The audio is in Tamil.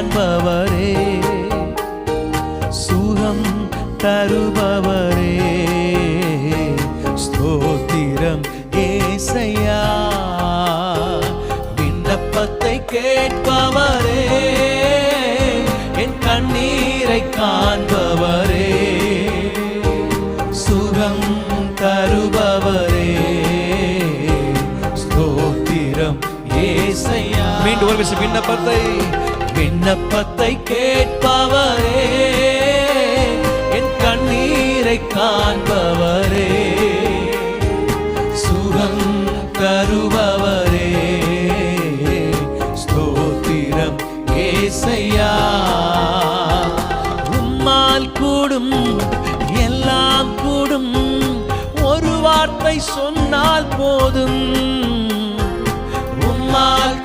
காண்பவரே, சுகம் தருபவரே, ஸ்தோத்திரம் ஏசையா. விண்ணப்பத்தை கேட்பவரே, என் கண்ணீரை காண்பவரே, சுகம் தருபவரே, ஸ்தோத்திரம் ஏசையா. மீண்டும் ஒரு விஷயம், விண்ணப்பத்தை கேட்பவரே, என் கண்ணீரை காண்பவரே, சுகம் தருபவரே,